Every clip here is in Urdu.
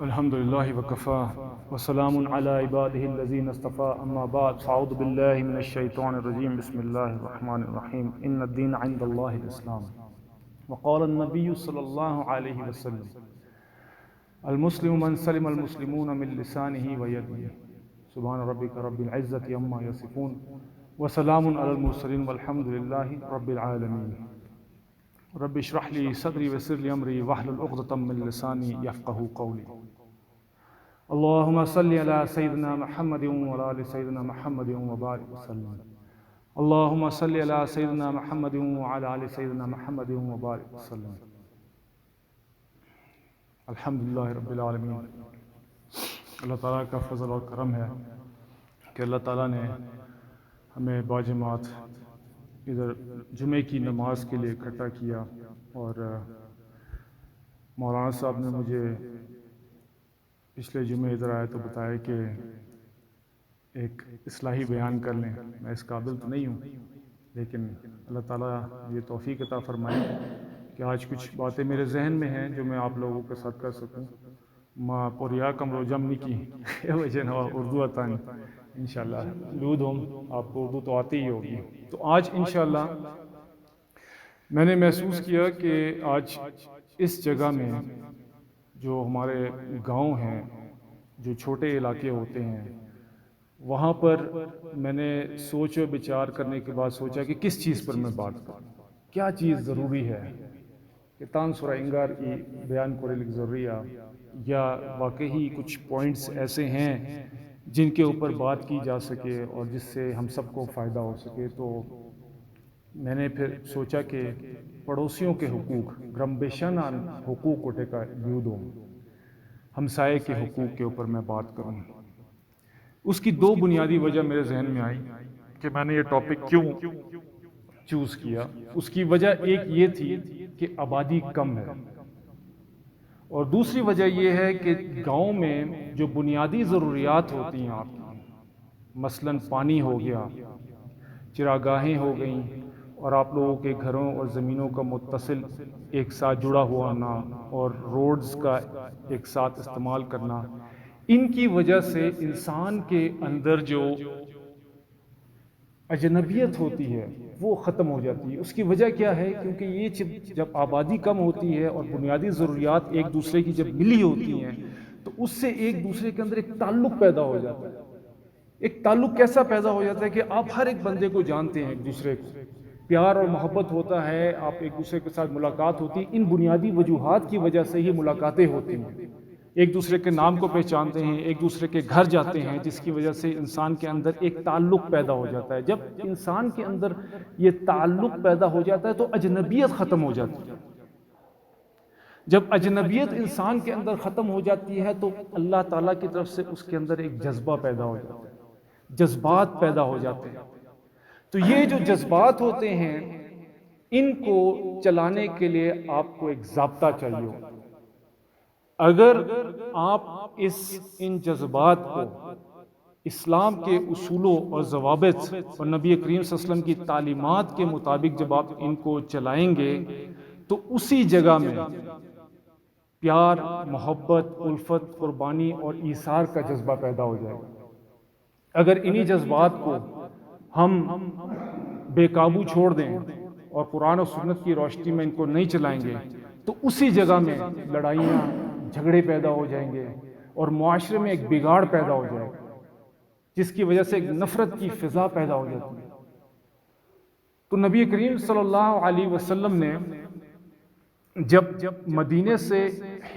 الحمد لله وكفى وسلام على عباده الذين اصطفى أما بعد فأعوذ بالله من الشيطان الرجيم بسم الله الرحمن الرحيم إن الدين عند الله الإسلام وقال النبي صلى الله عليه وسلم المسلم من سلم المسلمون من لسانه ويده سبحان ربك رب العزة عما يصفون وسلام على المرسلين والحمد لله رب العالمين رب اشرح لي صدري ويسر لي امري واحلل عقدة من لساني يفقهوا قولي اللهم صل على سيدنا محمد وعلى ال سيدنا محمد وبارك وسلم اللهم صل على سيدنا محمد وعلى ال سيدنا محمد وبارك وسلم الحمدللہ رب العالمین۔ اللہ تعالیٰ کا فضل اور کرم ہے کہ اللہ تعالیٰ نے ہمیں باجماعت ادھر جمعے کی نماز کے لیے اکٹھا کیا، اور مولانا صاحب نے مجھے پچھلے جمعے ادھر آئے تو بتایا کہ ایک اصلاحی بیان کر لیں۔ میں اس قابل تو نہیں ہوں، لیکن اللہ تعالیٰ یہ توفیق عطا فرمائے کہ آج کچھ باتیں میرے ذہن میں ہیں جو میں آپ لوگوں کے ساتھ کر سکوں۔ ماں پوریا کمرو جمنی کی وجہ نوا اردو آتا نہیں انشاءاللہ لود ہم آپ کو اردو تو آتی ہی ہوگی۔ تو آج انشاءاللہ میں نے محسوس کیا کہ آج اس جگہ میں جو ہمارے گاؤں ہیں، جو چھوٹے علاقے ہوتے ہیں، وہاں پر میں نے سوچ و بچار کرنے کے بعد سوچا کہ کس چیز پر میں بات کروں، کیا چیز ضروری ہے کہ تان سورہ انگار کی بیان کو لکھ ضروری یا واقعی کچھ پوائنٹس ایسے ہیں جن کے اوپر بات کی جا سکے اور جس سے ہم سب کو فائدہ ہو سکے۔ تو میں نے پھر سوچا کہ پڑوسیوں کے حقوق گرمبیشن حقوق اٹھے کا یودوں ہمسائے کے حقوق کے اوپر میں بات کروں۔ اس کی دو بنیادی وجہ میرے ذہن میں آئی کہ میں نے یہ ٹاپک کیوں چوز کیا۔ اس کی وجہ ایک یہ تھی کہ آبادی کم ہے، اور دوسری وجہ یہ ہے کہ گاؤں میں جو بنیادی ضروریات ہوتی ہیں آپ کی، مثلاً پانی ہو گیا، چراگاہیں ہو گئیں، اور آپ لوگوں کے گھروں اور زمینوں کا متصل ایک ساتھ جڑا ہوا ہونا، اور روڈز کا ایک ساتھ استعمال کرنا، ان کی وجہ سے انسان کے اندر جو اجنبیت ہوتی ہے وہ ختم ہو جاتی ہے۔ اس کی وجہ کیا ہے؟ کیونکہ یہ جب آبادی کم ہوتی ہے اور بنیادی ضروریات ایک دوسرے کی جب ملی ہوتی ہیں تو اس سے ایک دوسرے کے اندر ایک تعلق پیدا ہو جاتا ہے۔ ایک تعلق کیسا پیدا ہو جاتا ہے کہ آپ ہر ایک بندے کو جانتے ہیں، ایک دوسرے کو پیار اور محبت ہوتا ہے، آپ ایک دوسرے کے ساتھ ملاقات ہوتی ہے۔ ان بنیادی وجوہات کی وجہ سے ہی ملاقاتیں ہوتی ہیں، ایک دوسرے کے نام کو پہچانتے ہیں، ایک دوسرے کے گھر جاتے ہیں، جس کی وجہ سے انسان کے اندر ایک تعلق پیدا ہو جاتا ہے۔ جب انسان کے اندر یہ تعلق پیدا ہو جاتا ہے تو اجنبیت ختم ہو جاتی ہے۔ جب اجنبیت انسان کے اندر ختم ہو جاتی ہے تو اللہ تعالیٰ کی طرف سے اس کے اندر ایک جذبہ پیدا ہو جاتا ہے، جذبات پیدا ہو جاتے ہیں۔ تو یہ جو جذبات ہوتے ہیں ان کو چلانے کے لیے آپ کو ایک ضابطہ چاہیے ہوگا۔ اگر آپ ان جذبات کو اسلام کے اصولوں اور ضوابط اور نبی کریم صلی اللہ علیہ وسلم کی تعلیمات کے مطابق جب آپ ان کو چلائیں گے تو اسی جگہ میں پیار، محبت، الفت، قربانی اور ایثار کا جذبہ پیدا ہو جائے گا۔ اگر انہی جذبات کو ہم بے قابو چھوڑ دیں اور قرآن و سنت کی روشنی میں ان کو نہیں چلائیں گے تو اسی جگہ میں لڑائیاں، جھگڑے پیدا ہو جائیں گے، اور معاشرے میں ایک بگاڑ پیدا ہو جائے گا، جس کی وجہ سے ایک نفرت کی فضا پیدا ہو جاتی ہے۔ تو نبی کریم صلی اللہ علیہ وسلم نے جب مدینے سے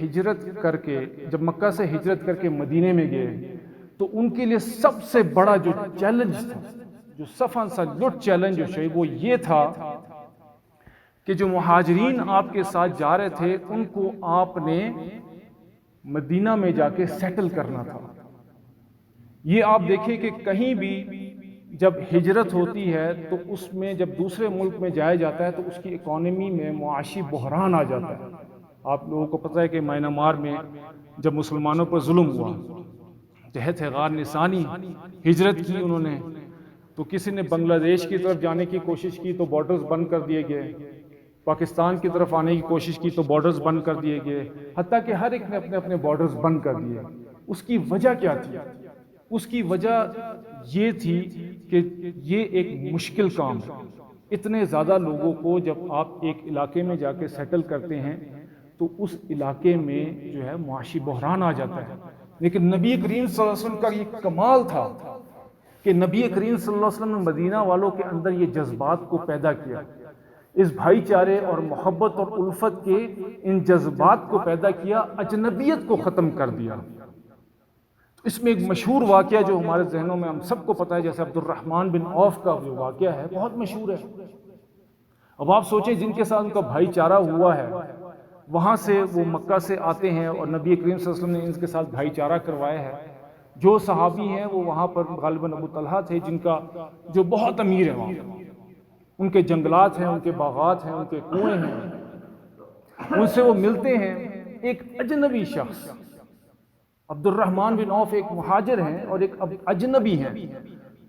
ہجرت کر کے، جب مکہ سے ہجرت کر کے مدینے میں گئے تو ان کے لیے سب سے بڑا جو چیلنج تھا، جو صفاً سا لٹ چیلنج جو ہے وہ یہ تھا کہ جو مہاجرین آپ کے ساتھ جا رہے تھے ان کو آپ نے مدینہ میں جا کے سیٹل کرنا تھا۔ یہ آپ دیکھیں کہ کہیں بھی جب ہجرت ہوتی ہے تو اس میں جب دوسرے ملک میں جایا جاتا ہے تو اس کی اکانومی میں معاشی بحران آ جاتا ہے۔ آپ لوگوں کو پتہ ہے کہ میانمار میں جب مسلمانوں پر ظلم ہوا، تحت غار نسانی ہجرت کی انہوں نے، تو کسی نے بنگلہ دیش کی طرف جانے کی کوشش کی تو بارڈرز بند کر دیے گئے، پاکستان کی طرف آنے کی کوشش کی تو بارڈرز بند کر دیے گئے، حتیٰ کہ ہر ایک نے اپنے اپنے بارڈرز بند کر دیے۔ اس کی وجہ کیا تھی؟ اس کی وجہ یہ تھی کہ یہ ایک مشکل کام ہے۔ اتنے زیادہ لوگوں کو جب آپ ایک علاقے میں جا کے سیٹل کرتے ہیں تو اس علاقے میں جو ہے معاشی بحران آ جاتا ہے۔ لیکن نبی کریم صلی اللہ علیہ وسلم کا یہ کمال تھا کہ نبی کریم صلی اللہ علیہ وسلم نے مدینہ والوں کے اندر یہ جذبات کو پیدا کیا، اس بھائی چارے اور محبت اور الفت کے ان جذبات کو پیدا کیا، اجنبیت کو ختم کر دیا۔ اس میں ایک مشہور واقعہ جو ہمارے ذہنوں میں ہم سب کو پتہ ہے، جیسے عبد الرحمن بن عوف کا جو واقعہ ہے بہت مشہور ہے۔ اب آپ سوچیں جن کے ساتھ ان کا بھائی چارہ ہوا ہے، وہاں سے وہ مکہ سے آتے ہیں اور نبی کریم صلی اللہ علیہ وسلم نے ان کے ساتھ بھائی چارہ کروایا ہے۔ جو صحابی ہیں وہ وہاں پر غالباً ابو طلحہ تھے، جن کا جو بہت امیر ہے، وہاں ان کے جنگلات ہیں، ان کے باغات ہیں، ان کے کنویں ہیں۔ ان سے وہ ملتے ہیں، ایک اجنبی شخص عبد الرحمن بن عوف ایک مہاجر ہیں اور ایک اجنبی ہیں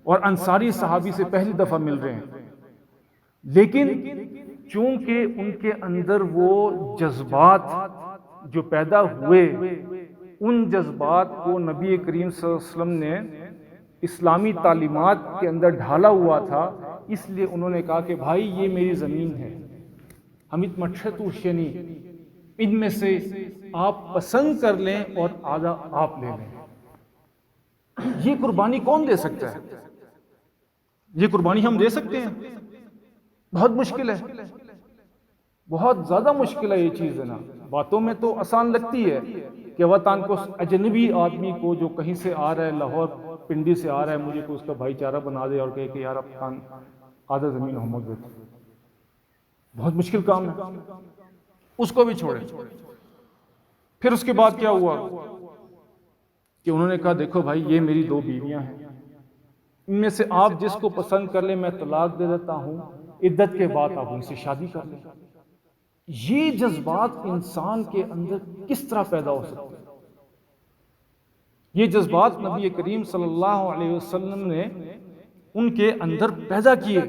اور انصاری صحابی سے پہلی دفعہ مل رہے ہیں، لیکن چونکہ ان کے اندر وہ جذبات جو پیدا ہوئے، ان جذبات کو نبی کریم صلی اللہ علیہ وسلم نے اسلامی تعلیمات کے اندر ڈھالا ہوا تھا، اس لیے انہوں نے کہا کہ بھائی یہ میری زمین ہے، ہمت مٹھتو شنی، ان میں سے آپ پسند کر لیں اور آدھا آپ لے لیں۔ یہ قربانی کون دے سکتا ہے؟ یہ قربانی ہم دے سکتے ہیں؟ بہت مشکل ہے، بہت زیادہ مشکل ہے یہ چیز دینا۔ باتوں میں تو آسان لگتی ہے کہ وطن کو اجنبی آدمی کو جو کہیں سے آ رہا ہے، لاہور پنڈی سے آ رہا ہے، مجھے کو اس کا بھائی چارہ بنا دے اور کہے کہ یار اب آدھا زمین محمد دے، بہت مشکل کام ہے، اس کو بھی چھوڑے۔ پھر اس کے بعد کیا ہوا کہ انہوں نے کہا دیکھو بھائی یہ میری دو بیویاں ہیں، ان میں سے آپ جس کو پسند کر لیں میں طلاق دے دیتا ہوں، عدت کے بعد آپ ان سے شادی کر لیں۔ یہ جذبات انسان کے اندر کس طرح پیدا ہو سکتے ہیں؟ یہ جذبات نبی کریم صلی اللہ علیہ وسلم نے ان کے اندر پیدا کیے۔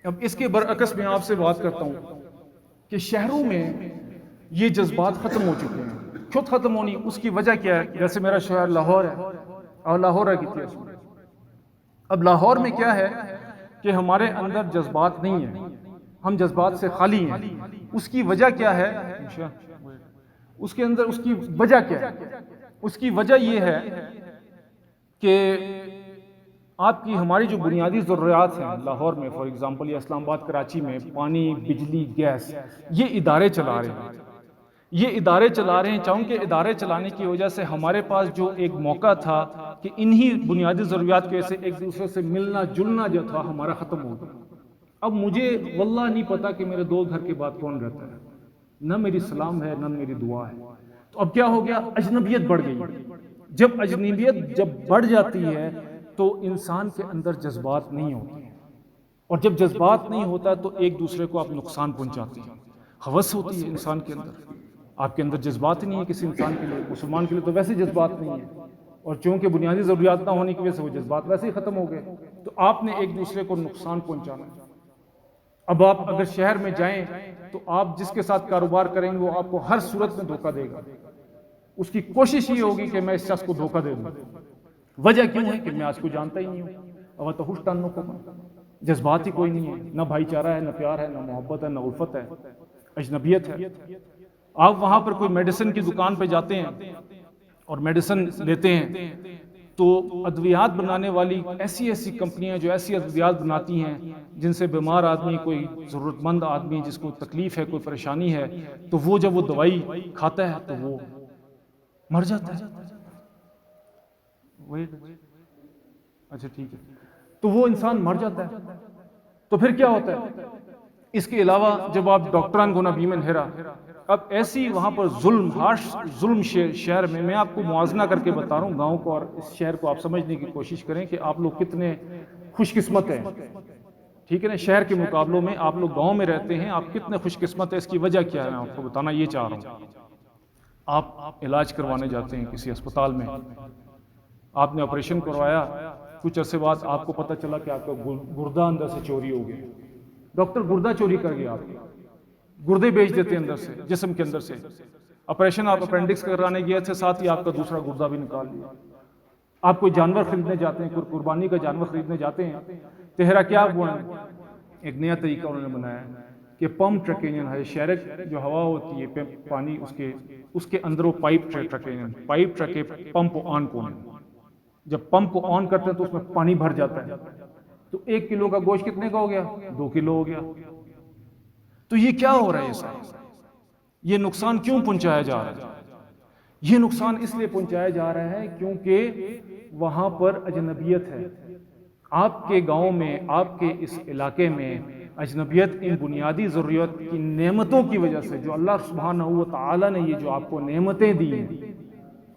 اب اس کے برعکس میں آپ سے بات کرتا ہوں کہ شہروں میں یہ جذبات ختم ہو چکے ہیں۔ خود ختم ہونی، اس کی وجہ کیا ہے؟ جیسے میرا شہر لاہور ہے اور لاہور کی تھی، اب لاہور میں کیا ہے کہ ہمارے اندر جذبات نہیں ہیں، ہم جذبات سے خالی ہیں۔ اس کی وجہ کیا ہے؟ اس کے اندر اس کی وجہ کیا ہے؟ اس کی وجہ یہ ہے کہ آپ کی ہماری جو بنیادی ضروریات ہیں لاہور میں، فار ایگزامپل یا اسلام آباد کراچی میں، پانی، بجلی، گیس، یہ ادارے چلا رہے ہیں، یہ ادارے چلا رہے ہیں۔ چاہوں کہ ادارے چلانے کی وجہ سے ہمارے پاس جو ایک موقع تھا کہ انہی بنیادی ضروریات کی وجہ سے ایک دوسرے سے ملنا جلنا جو تھا ہمارا ختم ہو گیا۔ اب مجھے واللہ نہیں پتا کہ میرے دو گھر کے بعد کون رہتا ہے، نہ میری سلام ہے نہ میری دعا ہے۔ تو اب کیا ہو گیا؟ اجنبیت بڑھ گئی۔ جب اجنبیت جب بڑھ جاتی ہے تو انسان کے اندر جذبات نہیں ہوتے ہیں، اور جب جذبات نہیں ہوتا تو ایک دوسرے کو آپ نقصان پہنچاتے ہیں۔ ہوس ہوتی ہے انسان کے اندر، آپ کے اندر جذبات ہی نہیں ہے کسی انسان کے لیے، مسلمان کے لیے تو ویسے جذبات نہیں ہیں، اور چونکہ بنیادی ضروریات نہ ہونے کی وجہ سے وہ جذبات ویسے ہی ختم ہو گئے، تو آپ نے ایک دوسرے کو نقصان پہنچانا ہے۔ اب آپ اگر شہر میں جائیں تو آپ جس کے ساتھ کاروبار کریں گے وہ آپ کو ہر صورت میں دھوکہ دے گا، اس کی کوشش یہ ہوگی کہ میں اس شخص کو دھوکہ دے دوں۔ وجہ کیوں ہے کہ میں آج کو جانتا ہی نہیں ہوں، اب تو خوش ٹانوں کو جذبات ہی کوئی نہیں ہے، نہ بھائی چارہ ہے، نہ پیار ہے، نہ محبت ہے، نہ الفت ہے، اجنبیت ہے۔ آپ وہاں پر کوئی میڈیسن کی دکان پہ جاتے ہیں اور میڈیسن لیتے ہیں تو ادویات بنانے والی ایسی ایسی کمپنیاں جو ایسی ادویات بناتی ہیں جن سے بیمار آدمی، کوئی ضرورت مند آدمی جس کو تکلیف ہے، کوئی پریشانی ہے، تو وہ جب وہ دوائی کھاتا ہے تو وہ مر جاتا ہے۔ اچھا ٹھیک ہے، تو وہ انسان مر جاتا ہے۔ تو پھر کیا ہوتا ہے؟ اس کے علاوہ جب آپ ڈاکٹران کو نہ بیمن ہیرا، اب ایسی وہاں پر ظلم، ہارش ظلم شہر میں آپ کو موازنہ کر کے بتا رہا ہوں گاؤں کو اور اس شہر کو آپ سمجھنے کی کوشش کریں کہ آپ لوگ کتنے خوش قسمت ہیں، ٹھیک ہے نا؟ شہر کے مقابلوں میں آپ لوگ گاؤں میں رہتے ہیں، آپ کتنے خوش قسمت ہیں۔ اس کی وجہ کیا ہے میں آپ کو بتانا یہ چاہ رہا ہوں۔ آپ علاج کروانے جاتے ہیں کسی اسپتال میں، آپ نے آپریشن کروایا، کچھ عرصے بعد آپ کو پتہ چلا کہ آپ کا گردہ اندر سے چوری ہو گیا، ڈاکٹر گردہ چوری کر گیا آپ کا، گردے بیچ دیتے ہیں اندر سے، جسم کے اندر سے. آپریشن آپ اپینڈکس کرانے گئے تھے، ساتھ ہی آپ کا دوسرا گردہ بھی نکال لیا. آپ کوئی جانور خریدنے جاتے ہیں، کوئی قربانی کا جانور خریدنے جاتے ہیں، تہرا کیا ہوا ہے؟ ایک نیا طریقہ انہوں نے بنایا ہے کہ پمپ ٹرکینین ہے، شیرک جو ہوا ہوتی ہے پانی، اس کے اندر وہ پائپ ٹرکینین، پائپ ٹرکے پمپ کو آن کو. جب پمپ کو آن کرتے ہیں تو اس میں پانی بھر جاتا ہے، تو 1 کلو کا گوشت کتنے کا ہو گیا؟ 2 کلو ہو گیا. تو یہ کیا ہو رہا ہے؟ یہ نقصان کیوں پہنچایا جا رہا ہے؟ یہ نقصان اس لیے پہنچایا جا رہا ہے کیونکہ وہاں پر اجنبیت ہے. آپ کے گاؤں میں، آپ کے اس علاقے میں اجنبیت ان بنیادی ضرورت کی نعمتوں کی وجہ سے، جو اللہ سبحانہ و تعالی نے یہ جو آپ کو نعمتیں دی ہیں،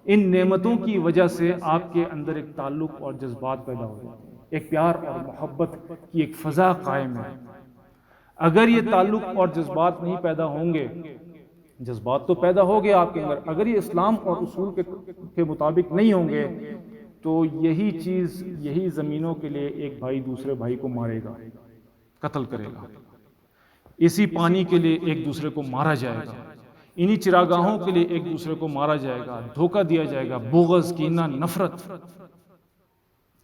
ان نعمتوں کی وجہ سے آپ کے اندر ایک تعلق اور جذبات پیدا ہو جاتے ہیں، ایک پیار اور محبت کی ایک فضا قائم ہے. اگر یہ تعلق اور جذبات نہیں پیدا ہوں گے، جذبات تو پیدا ہو گیا آپ کے اندر، اگر یہ اسلام اور اصول کے مطابق نہیں ہوں گے تو یہی چیز، یہی زمینوں کے لیے ایک بھائی دوسرے بھائی کو مارے گا، قتل کرے گا. اسی پانی کے لیے ایک دوسرے کو مارا جائے گا، انہی چراگاہوں کے لیے ایک دوسرے کو مارا جائے گا، دھوکہ دیا جائے گا، بغض، کینہ، نفرت.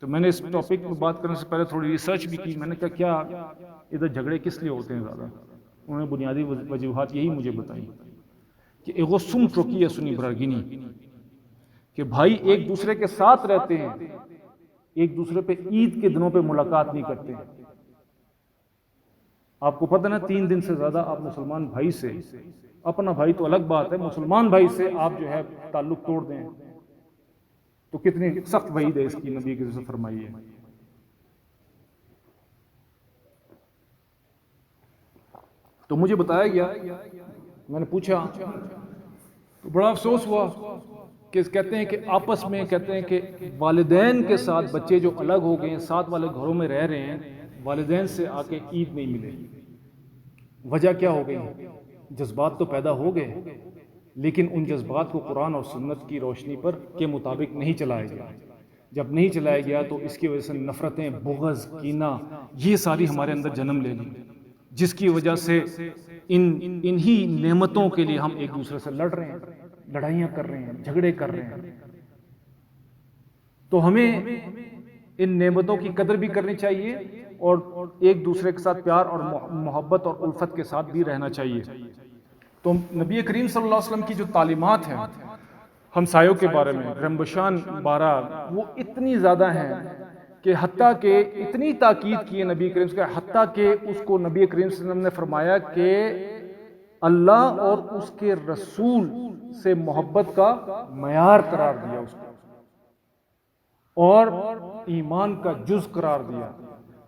تو میں نے اس ٹاپک پہ بات کرنے سے پہلے تھوڑی ریسرچ بھی کی. میں نے کہا کیا ادھر جھگڑے کس لیے ہوتے ہیں زیادہ؟ انہوں نے بنیادی وجوہات یہی مجھے بتائی کہ ایگو سم ٹروکی ہے سنی برگینی، کہ بھائی ایک دوسرے کے ساتھ رہتے ہیں، ایک دوسرے پہ عید کے دنوں پہ ملاقات نہیں کرتے. آپ کو پتہ نا 3 دن سے زیادہ آپ مسلمان بھائی سے، اپنا بھائی تو الگ بات ہے، مسلمان بھائی سے آپ جو ہے تعلق توڑ دیں تو کتنی سخت وعید ہے اس کی، نبی کی طرف سے فرمائی ہے. تو مجھے بتایا گیا، میں نے پوچھا تو بڑا افسوس ہوا کہ کہتے ہیں کہ آپس میں، کہتے ہیں کہ والدین کے ساتھ بچے جو الگ ہو گئے ہیں، ساتھ والے گھروں میں رہ رہے ہیں، والدین سے آ کے عید نہیں ملے. وجہ کیا ہو گئی؟ جذبات تو پیدا ہو گئے لیکن ان جذبات کو قرآن اور سنت کی روشنی پر کے مطابق نہیں چلایا گیا. جب نہیں چلایا گیا تو اس کی وجہ سے نفرتیں، بغض، کینہ، یہ ساری ہمارے اندر جنم لے لی، جس کی وجہ سے انہی نعمتوں کے لیے ہم ایک دوسرے سے لڑ رہے ہیں، لڑائیاں کر رہے ہیں، جھگڑے کر رہے ہیں. تو ہمیں ان نعمتوں کی قدر بھی کرنی چاہیے اور ایک دوسرے کے ساتھ پیار اور محبت اور الفت کے ساتھ بھی رہنا چاہیے. تو نبی کریم صلی اللہ علیہ وسلم کی جو تعلیمات ہیں ہمسایوں کے بارے میں، رمبشان 12، وہ اتنی زیادہ ہیں کہ حتیٰ کہ اتنی تاکید کی ہے نبی کریم صلی اللہ علیہ وسلم، حتیٰ کہ اس کو نبی کریم صلی اللہ علیہ وسلم نے فرمایا کہ اللہ اور اس کے رسول سے محبت کا معیار قرار دیا اس کو، اور ایمان کا جز قرار دیا،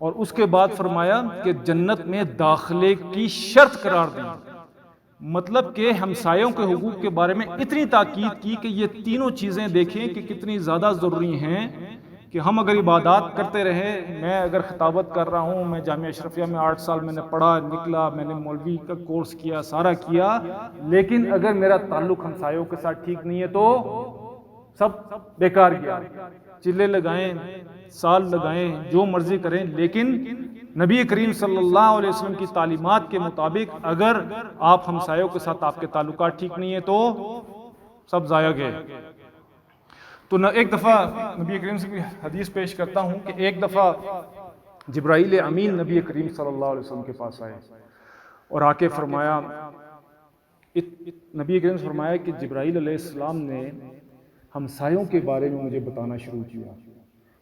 اور اس کے بعد فرمایا کہ جنت میں داخلے کی شرط قرار دی. مطلب کہ ہمسایوں کے حقوق کے بارے میں اتنی تاکید کی کہ یہ تینوں چیزیں دیکھیں کہ کتنی زیادہ ضروری ہیں کہ ہم اگر عبادات کرتے رہے، میں اگر خطابت کر رہا ہوں، میں جامعہ اشرفیہ میں 8 سال میں نے پڑھا نکلا، میں نے مولوی کا کورس کیا، سارا کیا، لیکن اگر میرا تعلق ہمسایوں کے ساتھ ٹھیک نہیں ہے تو سب بیکار گیا. چلے لگائیں، سال لگائیں، جو مرضی کریں، لیکن نبی کریم صلی اللہ علیہ وسلم کی تعلیمات کے مطابق اگر آپ ہمسایوں کے ساتھ آپ کے تعلقات ٹھیک نہیں ہیں تو سب ضائع گئے. تو ایک دفعہ نبی کریم سے حدیث پیش کرتا ہوں کہ ایک دفعہ جبرائیل امین نبی کریم صلی اللہ علیہ وسلم کے پاس آئے اور آ کے فرمایا، نبی کریم سے فرمایا کہ جبرائیل علیہ السلام نے ہمسایوں کے بارے میں مجھے بتانا شروع کیا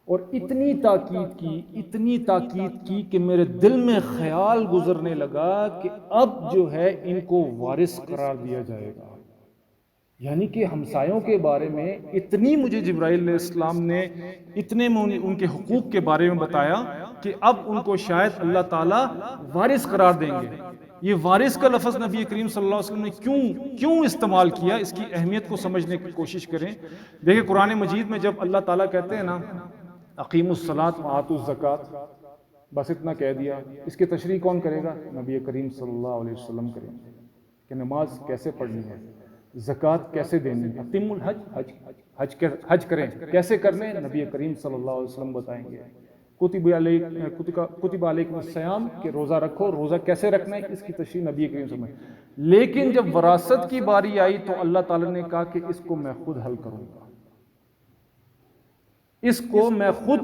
اور اتنی تاکید کی کہ میرے دل میں خیال گزرنے لگا کہ اب جو ہے ان کو وارث قرار دیا جائے گا. یعنی کہ ہمسایوں کے بارے میں اتنی مجھے جبرائیل علیہ السلام نے اتنے ان کے حقوق کے بارے میں بتایا کہ اب ان کو شاید اللہ تعالیٰ وارث قرار دیں گے. یہ وارث کا لفظ نبی کریم صلی اللہ علیہ وسلم نے کیوں استعمال کیا، اس کی اہمیت کو سمجھنے کی کوشش کریں. دیکھیں قرآن مجید میں جب اللہ تعالیٰ کہتے ہیں نا اقیموا الصلاۃ وآتوا الزکوٰۃ، بس اتنا کہہ دیا، اس کی تشریح کون کرے گا؟ نبی کریم صلی اللہ علیہ وسلم کریں گے کہ نماز کیسے پڑھنی ہے، زکوٰۃ کیسے دینی ہے، اتم الحج، حج کریں، کیسے کرنے؟ نبی کریم صلی اللہ علیہ وسلم بتائیں گے. کتب علیکم الصیام کہ روزہ رکھو. روزہ کیسے رکھنا ہے اس کی تشریح نبی کریم صلی اللہ علیہ وسلم نے. لیکن جب وراثت کی باری آئی تو اللہ تعالیٰ نے کہا کہ اس کو میں خود حل کروں گا, اس کو میں خود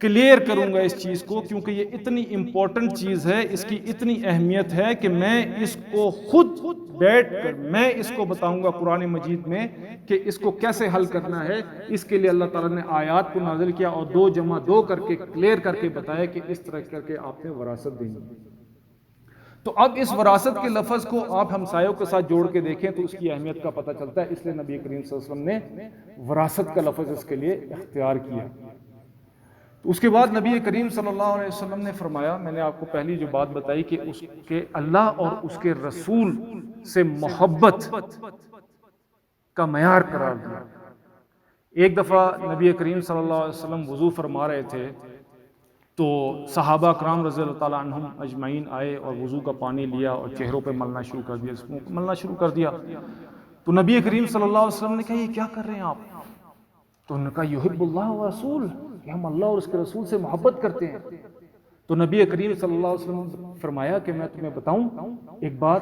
کلیئر کروں گا اس چیز کو, کیونکہ یہ اتنی امپورٹنٹ چیز ہے, اس کی اتنی اہمیت ہے کہ میں اس کو خود بیٹھ کر میں اس کو بتاؤں گا قرآن مجید میں کہ اس کو کیسے حل کرنا ہے. اس کے لیے اللہ تعالیٰ نے آیات کو نازل کیا اور 2 جمع 2 کر کے کلیئر کر کے بتایا کہ اس طرح کر کے آپ نے وراثت دینی. تو اب اس وراثت کے لفظ کو آپ ہمسایوں کے ساتھ جوڑ کے دیکھیں تو اس کی اہمیت کا پتہ چلتا ہے. اس لیے نبی کریم صلی اللہ علیہ وسلم نے وراثت کا لفظ اس کے لیے اختیار کیا. اس کے بعد نبی کریم صلی اللہ علیہ وسلم نے فرمایا, میں نے آپ کو پہلی جو بات بتائی کہ اس کے اللہ اور اس کے رسول سے محبت کا معیار قرار دیا. ایک دفعہ نبی کریم صلی اللہ علیہ وسلم وضو فرما رہے تھے تو صحابہ کرام رضی اللہ تعالیٰ عنہم اجمعین آئے اور وضو کا پانی لیا اور چہروں پہ ملنا شروع کر دیا, اس کو ملنا شروع کر دیا. تو نبی کریم صلی اللہ علیہ وسلم نے کہا یہ کیا کر رہے ہیں آپ؟ تو انہوں نے کہا یحب اللہ و رسول, کہ ہم اللہ اور اس کے رسول سے محبت کرتے ہیں. تو نبی کریم صلی اللہ علیہ وسلم نے فرمایا کہ میں تمہیں بتاؤں ایک بات,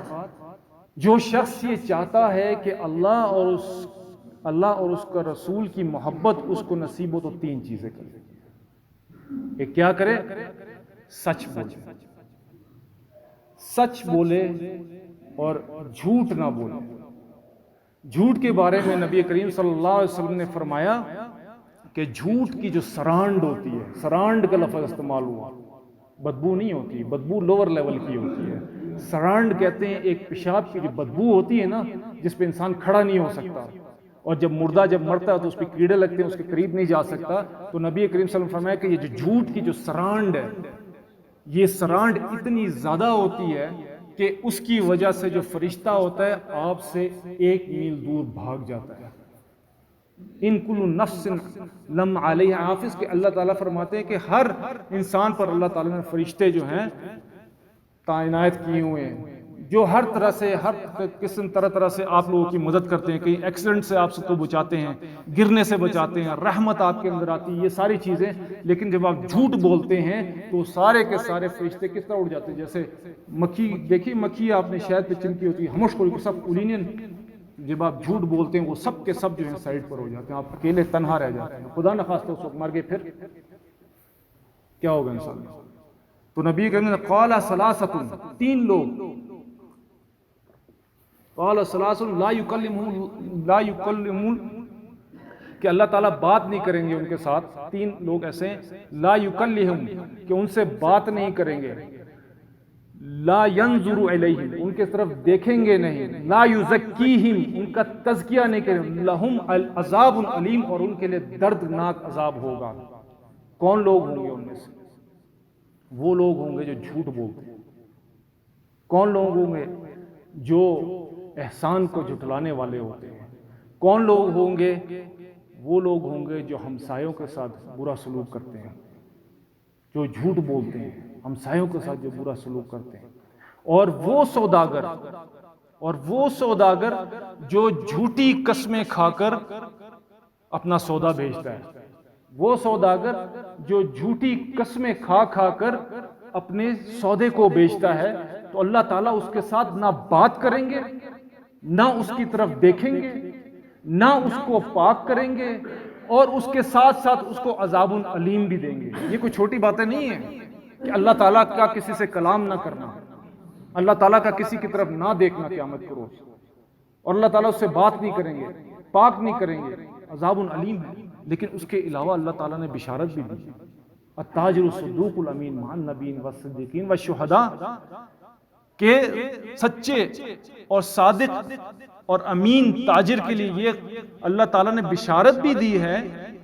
جو شخص یہ چاہتا ہے کہ اللہ اور اس کا رسول کی محبت اس کو نصیب ہو تو 3 چیزیں کرے. ایک کیا کرے؟ سچ بولے, سچ بولے اور جھوٹ نہ بولے. جھوٹ کے بارے میں نبی کریم صلی اللہ علیہ وسلم نے فرمایا کہ جھوٹ کی جو سرانڈ ہوتی ہے, سرانڈ کا لفظ استعمال ہوا, بدبو نہیں ہوتی, بدبو لوور لیول کی ہوتی ہے. سرانڈ کہتے ہیں ایک پیشاب کی جو بدبو ہوتی ہے نا, جس پہ انسان کھڑا نہیں ہو سکتا, اور جب مردہ جب مرتا ہے تو اس پہ کیڑے لگتے ہیں, اس کے قریب نہیں جا سکتا. تو نبی کریم صلی اللہ علیہ وسلم نے فرمایا کہ یہ جو جھوٹ کی جو سرانڈ ہے, یہ سرانڈ اتنی زیادہ ہوتی ہے کہ اس کی وجہ سے جو فرشتہ ہوتا ہے آپ سے 1 میل دور بھاگ جاتا ہے. ان کل نفس لم علیہ حافظ, کہ اللہ تعالیٰ فرماتے ہیں کہ ہر انسان پر اللہ تعالیٰ نے فرشتے جو ہیں تعینات کیے ہوئے ہیں, جو ہر طرح سے ہر قسم طرح سے آپ لوگوں کی مدد کرتے ہیں. کہیں ایکسیڈنٹ سے آپ سب کو بچاتے ہیں, گرنے سے بچاتے ہیں, رحمت آپ کے اندر آتی ہے, یہ ساری چیزیں. لیکن جب آپ جھوٹ بولتے ہیں تو سارے کے سارے فرشتے کس طرح اڑ جاتے ہیں. جیسے مکھی, دیکھیے مکھی آپ نے شہد پہ چمکی ہوتی ہے, ہمش کو سب اولینین, جب آپ جھوٹ بولتے ہیں وہ سب کے سب جو ہیں سائڈ پر ہو جاتے ہیں, آپ اکیلے تنہا رہ جاتے ہیں. خدا نخواستہ اس وقت مر گئے پھر کیا ہوگا انسان. تو نبی کریم نے قال ثلاثۃ, 3 لوگ, قال ثلاثۃ لا یکلمون, کہ اللہ تعالیٰ بات نہیں کریں گے ان کے ساتھ. 3 لوگ ایسے ہیں, لا یکلمون, کہ ان سے بات نہیں کریں گے, لا ینظر الیہم, ان کے طرف دیکھیں گے نہیں, لا یزکیہم, ان کا تزکیہ نہیں کریں گے, لہم عذاب علیم, اور ان کے لیے دردناک عذاب ہوگا. کون لوگ ہوں گے ان میں سے؟ وہ لوگ ہوں گے جو جھوٹ بولتے ہیں. کون لوگ ہوں گے؟ جو احسان کو جھٹلانے والے ہوتے ہیں. کون لوگ ہوں گے؟ وہ لوگ ہوں گے جو ہمسایوں کے ساتھ برا سلوک کرتے ہیں, جو جھوٹ بولتے ہیں, ہمسایوں کے ساتھ جو برا سلوک کرتے ہیں. اور وہ سوداگر جو جھوٹی قسمیں کھا کر اپنا سودا بھیجتا ہے. وہ سوداگر جو جھوٹی قسمیں کھا کر اپنے سودے کو بیچتا ہے, تو اللہ تعالیٰ اس کے ساتھ نہ بات کریں گے, نہ اس کی طرف دیکھیں گے, نہ اس کو پاک کریں گے, اور اس کے ساتھ ساتھ اس کو عذاب علیم بھی دیں گے. یہ کوئی چھوٹی باتیں نہیں ہیں کہ اللہ تعالیٰ کا کسی سے کلام نہ کرنا, اللہ تعالیٰ کا کسی کی طرف نہ دیکھنا قیامت کو روز, اور اللہ تعالیٰ اس سے بات نہیں کریں گے, پاک نہیں کریں گے, عذاب علیم ہے. لیکن اس کے علاوہ اللہ تعالیٰ نے بشارت بھی دی, التاجر الصدوق الامین مع النبیین والصدیقین والشہداء, کہ سچے اور صادق اور امین تاجر کے لیے یہ اللہ تعالیٰ نے بشارت بھی دی ہے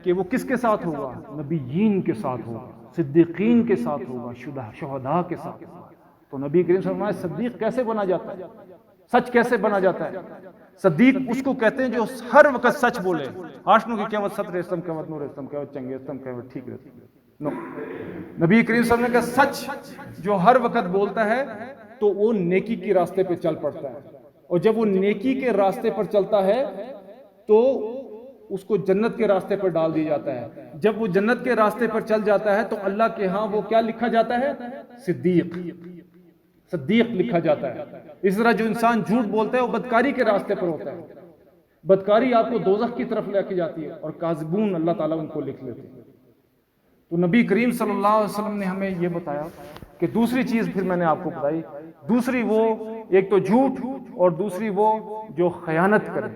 کہ وہ کس کے ساتھ ہوگا؟ نبیین کے ساتھ ہوگا, صدیقین کے ساتھ ہوگا, شہداء کے ساتھ ہوگا. تو نبی کریم صلی اللہ علیہ وسلم صدیق کیسے بنا جاتا ہے؟ سچ کیسے بنا جاتا ہے؟ صدیق اس کو کہتے ہیں جو ہر وقت سچ بولے. ہاشنوں کی قیامت ستر استم قیامت نور استم قیامت چنگے استم قیامت ٹھیک رہتی ہے. نبی کریم صلی اللہ علیہ وسلم نے کہا سچ جو ہر وقت بولتا ہے تو وہ نیکی کے راستے پہ چل پڑتا ہے, اور جب وہ نیکی کے راستے پر چلتا ہے تو اس کو جنت کے راستے پر ڈال دیا جاتا ہے. جب وہ جنت کے راستے پر چل جاتا ہے تو اللہ کے ہاں وہ کیا لکھا جاتا ہے؟ صدیق. صدیق لکھا جاتا ہے. اس طرح جو انسان جھوٹ بولتا ہے وہ بدکاری کے راستے پر ہوتا ہے. بدکاری آپ کو دوزخ کی طرف لے کے جاتی ہے، اور کاذبون اللہ تعالیٰ ان کو لکھ لیتے ہیں. تو نبی کریم صلی اللہ علیہ وسلم نے ہمیں یہ بتایا کہ دوسری چیز پھر میں نے آپ کو بتائی، دوسری وہ ایک تو جھوٹ، اور دوسری وہ جو خیانت کرے.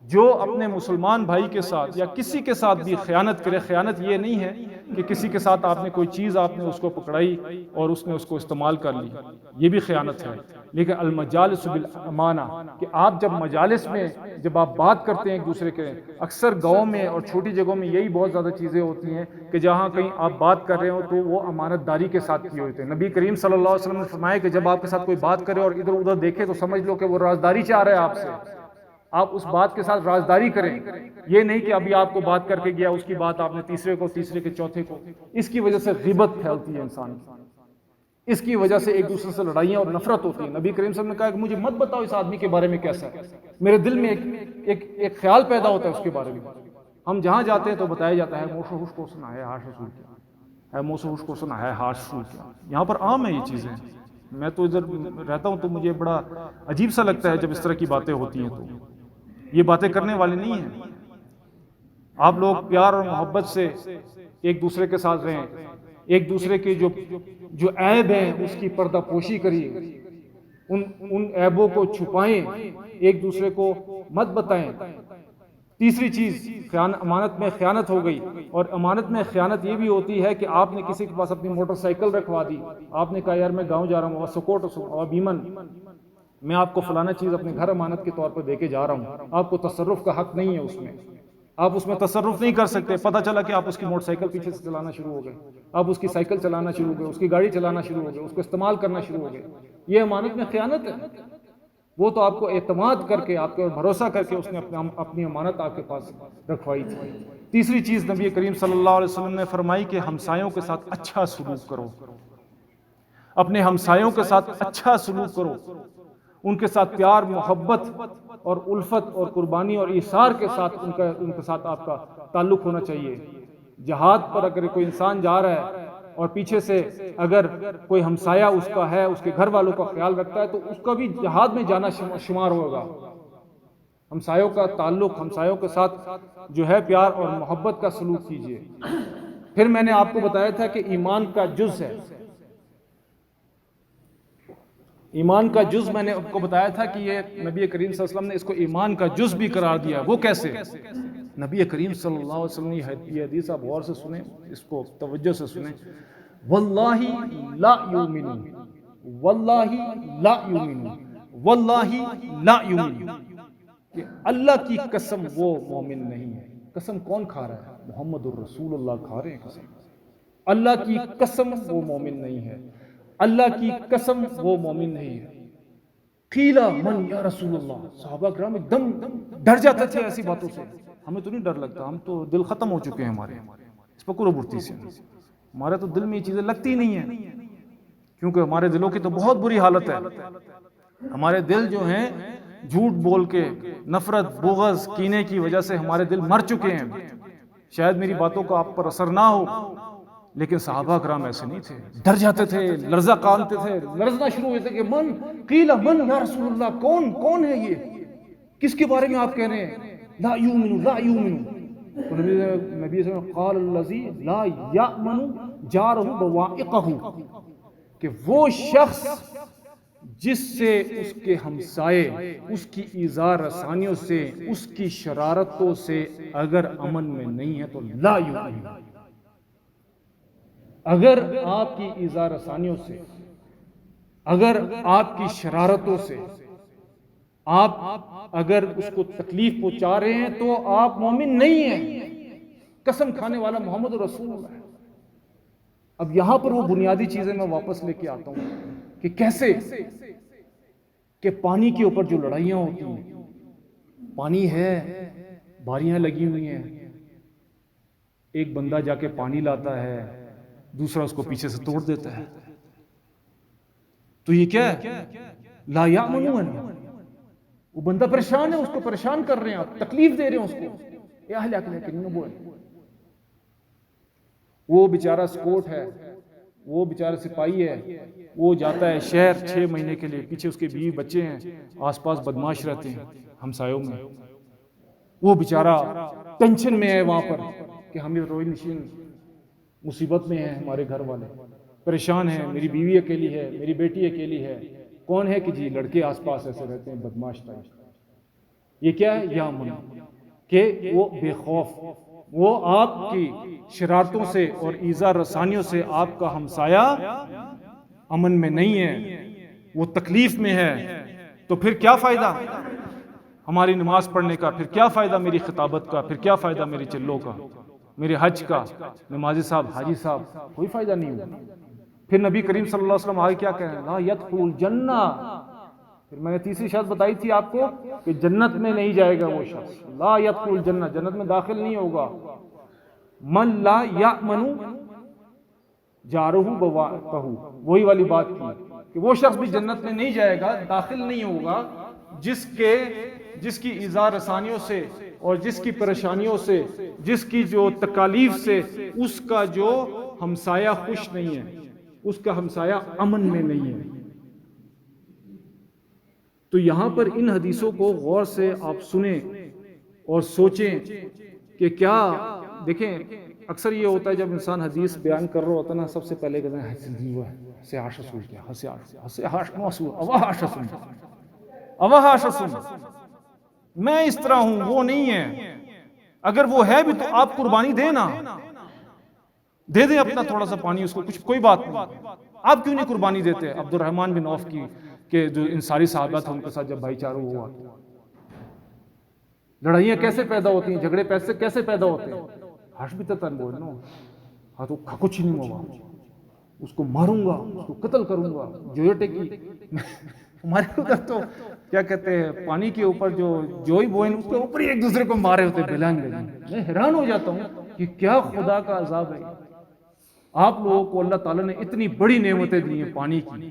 جو اپنے مسلمان بھائی کے ساتھ یا کسی کے ساتھ بھی خیانت کرے. خیانت یہ نہیں ہے کہ کسی کے ساتھ آپ نے کوئی چیز آپ نے اس کو پکڑائی اور اس نے اس کو استعمال کر لی، یہ بھی خیانت ہے. لیکن المجالس بالامانہ، کہ آپ جب مجالس میں جب آپ بات کرتے ہیں ایک دوسرے کے، اکثر گاؤں میں اور چھوٹی جگہوں میں یہی بہت زیادہ چیزیں ہوتی ہیں کہ جہاں کہیں آپ بات کر رہے ہو تو وہ امانت داری کے ساتھ کیے ہوتے ہیں. نبی کریم صلی اللہ علیہ وسلم نے فرمایا کہ جب آپ کے ساتھ کوئی بات کرے اور ادھر ادھر دیکھے تو سمجھ لو کہ وہ رازداری چاہ رہا ہے آپ سے. آپ اس بات کے ساتھ رازداری کریں. یہ نہیں کہ ابھی آپ کو بات کر کے گیا، اس کی بات آپ نے تیسرے کو، تیسرے کے چوتھے کو. اس کی وجہ سے غیبت پھیلتی ہے انسان کی، اس کی وجہ سے ایک دوسرے سے لڑائیاں اور نفرت ہوتی ہے. نبی کریم صلی اللہ علیہ وسلم نے کہا کہ مجھے مت بتاؤ اس آدمی کے بارے میں کیسا ہے، میرے دل میں ایک خیال پیدا ہوتا ہے اس کے بارے میں. ہم جہاں جاتے ہیں تو بتایا جاتا ہے موسو ہوش کو سنا ہے ہاش رسول کیا ہے، موسو ہوش کو سنا ہے ہاش رسول کیا. یہاں پر عام ہے یہ چیزیں. میں تو ادھر رہتا ہوں تو مجھے بڑا عجیب سا لگتا ہے جب اس طرح کی باتیں ہوتی ہیں. تو یہ باتیں کرنے والے نہیں ہیں. آپ لوگ پیار اور محبت سے ایک دوسرے کے ساتھ رہیں، ایک دوسرے کے جو عیب ہیں اس کی پردہ پوشی کریے، ان عیبوں کو چھپائیں، ایک دوسرے کو مت بتائیں. تیسری چیز امانت میں خیانت ہو گئی. اور امانت میں خیانت یہ بھی ہوتی ہے کہ آپ نے کسی کے پاس اپنی موٹر سائیکل رکھوا دی. آپ نے کہا یار میں گاؤں جا رہا ہوں، سکوٹ بیمن، میں آپ کو فلانا چیز اپنے گھر امانت کے طور پر دے کے جا رہا ہوں. آپ کو تصرف کا حق نہیں ہے اس میں، آپ اس میں تصرف نہیں کر سکتے. پتہ چلا کہ آپ اس کی موٹر سائیکل پیچھے سے چلانا شروع ہو گئے، آپ اس کی سائیکل چلانا شروع ہو گئے، اس کی گاڑی چلانا شروع ہو گئے، اس کو استعمال کرنا شروع ہو گئے. یہ امانت میں خیانت ہے. وہ تو آپ کو اعتماد کر کے، آپ کے بھروسہ کر کے اس نے اپنی امانت آپ کے پاس رکھوائی تھی. تیسری چیز نبی کریم صلی اللہ علیہ وسلم نے فرمائی کہ ہمسایوں کے ساتھ اچھا سلوک کرو. اپنے ہمسایوں کے ساتھ اچھا سلوک کرو، ان کے ساتھ پیار، محبت اور الفت اور قربانی اور ایثار کے ساتھ ان کے ساتھ آپ کا تعلق ہونا چاہیے. جہاد پر اگر کوئی انسان جا رہا ہے اور پیچھے سے اگر کوئی ہمسایہ اس کا ہے، اس کے گھر والوں کا خیال رکھتا ہے تو اس کا بھی جہاد میں جانا شمار ہوگا. ہمسایوں کا تعلق، ہمسایوں کے ساتھ جو ہے پیار اور محبت کا سلوک کیجیے. پھر میں نے آپ کو بتایا تھا کہ ایمان کا جز ہے. ایمان کا جز میں نے آپ کو بتایا تھا کہ یہ نبی کریم صلی اللہ علیہ وسلم نے اس کو ایمان کا جز بھی قرار دیا. وہ کیسے؟ نبی کریم صلی اللہ علیہ وسلم نے یہ حدیث آپ غور سے سنیں، اس کو توجہ سے سنیں. واللہ لا یؤمنون، واللہ لا یؤمنون، واللہ لا یؤمنون، کہ اللہ کی قسم وہ مومن نہیں ہے. قسم کون کھا رہا ہے؟ محمد الرسول اللہ کھا رہے ہیں قسم. اللہ کی قسم وہ مومن نہیں ہے، اللہ کی قسم وہ مومن نہیں ہے. قیلا من یا رسول اللہ، صحابہ کرام ایک دم ڈر جاتے تھے ایسی باتوں سے. ہمیں تو نہیں ڈر لگتا، ہم تو دل ختم ہو چکے ہیں ہمارے اس پکڑو برتی سے. ہمارے تو دل میں یہ چیزیں لگتی نہیں ہیں، کیونکہ ہمارے دلوں کی تو بہت بری حالت ہے. ہمارے دل جو ہیں جھوٹ بول کے، نفرت، بغض، کینے کی وجہ سے ہمارے دل مر چکے ہیں. شاید میری باتوں کا آپ پر اثر نہ ہو، لیکن صحابہ کرام ایسے نہیں تھے. ڈر جاتے تھے، لرزہ کانتے تھے، لرزنا شروع ہوئے تھے کہ من قیل من یا رسول اللہ، کون ہے یہ، کس کے بارے میں آپ کہہ رہے ہیں؟ لا یؤمن لا یؤمن. تو نبی صلی اللہ علیہ وسلم قال الذی لا یأمن جارہ بوائقہ، کہ وہ شخص جس سے اس کے ہمسائے اس کی ایذا رسانیوں سے، اس کی شرارتوں سے اگر امن میں نہیں ہے تو لا یؤمن. اگر آپ کی ایذا رسانیوں سے، اگر آپ کی شرارتوں سے آپ اگر اس کو تکلیف پہنچا رہے ہیں تو آپ مومن نہیں ہیں. قسم کھانے والا محمد رسول اللہ ہے. اب یہاں پر وہ بنیادی چیزیں میں واپس لے کے آتا ہوں کہ کیسے کہ پانی کے اوپر جو لڑائیاں ہوتی ہیں، پانی ہے، باریاں لگی ہوئی ہیں، ایک بندہ جا کے پانی لاتا ہے، دوسرا اس کو پیچھے سے توڑ دیتا ہے. تو یہ کیا ہے؟ لا یأمنون، وہ بندہ پریشان ہے، اس کو پریشان کر رہے ہیں آپ، تکلیف دے رہے ہیں اس کو، اے اہل عقل ہے کہ نہیں وہ ہے، وہ بیچارہ سکوٹ ہے، وہ بیچارہ سپاہی ہے، وہ جاتا ہے شہر 6 مہینے کے لیے، پیچھے اس کے بیوی بچے ہیں، آس پاس بدماش رہتے ہیں ہمسایوں میں، وہ بیچارہ ٹینشن میں ہے وہاں پر کہ ہمیں روئی نشین مصیبت میں ہیں، ہمارے گھر والے پریشان ہیں، میری بیوی اکیلی ہے، میری بیٹی اکیلی ہے، کون ہے کہ جی لڑکے آس پاس ایسے رہتے ہیں بدماش ٹائپ، یہ کیا ہے؟ یا من کہ وہ بے خوف، وہ آپ کی شرارتوں سے اور ایذا رسانیوں سے آپ کا ہمسایہ امن میں نہیں ہے، وہ تکلیف میں ہے، تو پھر کیا فائدہ ہماری نماز پڑھنے کا، پھر کیا فائدہ میری خطابت کا، پھر کیا فائدہ میری چلوں کا، میرے حج کا، نمازی صاحب، حاجی صاحب، کوئی فائدہ نہیں ہوگا۔ پھر نبی کریم صلی اللہ علیہ وسلم آگے کیا کہہ رہے ہیں؟ لا يدخل الجنہ، پھر میں نے تیسری شرط بتائی تھی آپ کو کہ جنت میں نہیں جائے گا وہ شخص، لا يدخل الجنہ، جنت میں داخل نہیں ہوگا، من لا یأمن جارہ بوائقہ، وہی والی بات کی کہ وہ شخص بھی جنت میں نہیں جائے گا، داخل نہیں ہوگا جس کی ایذا رسانیوں سے اور جس کی پریشانیوں سے، جس کی جو تکالیف سے اس کا جو ہمسایہ خوش نہیں ہے، اس کا ہمسایہ امن میں نہیں ہے۔ تو یہاں پر ان حدیثوں کو غور سے آپ سنیں اور سوچیں کہ کیا، دیکھیں اکثر یہ ہوتا ہے جب انسان حدیث بیان کر رہا ہوتا ہے نا، سب سے پہلے کہتے ہیں ہسے عاش رسول کیا، ہسے عاش رسول، اواہ رسول، اواہ رسول، میں اس طرح ہوں، وہ نہیں ہے، اگر وہ ہے بھی تو آپ قربانی دیں نا، دے دیں اپنا تھوڑا سا پانی اس کو، کچھ کوئی بات نہیں، آپ کیوں نہیں قربانی دیتے؟ عبد الرحمن بن عوف کی کہ جو انصاری صحابہ تھے ان کے ساتھ جب بھائی چارہ ہوا، لڑائیاں کیسے پیدا ہوتی ہیں، جھگڑے پیسے کیسے پیدا ہوتے ہیں، ہاش بھی تتن بولنا، ہاں تو کچھ نہیں ہوگا، اس کو ماروں گا، اس کو قتل کروں گا، جویٹے کی ہمارے ادھر تو کیا کہتے ہیں پانی کے اوپر جو جوئی بوئن اس کے اوپر ہی ایک دوسرے کو مارے ہوتے بلان لگی، میں حیران ہو جاتا ہوں کہ کیا خدا کا عذاب ہے۔ آپ لوگوں کو اللہ تعالیٰ نے اتنی بڑی نعمتیں دی ہیں، پانی کی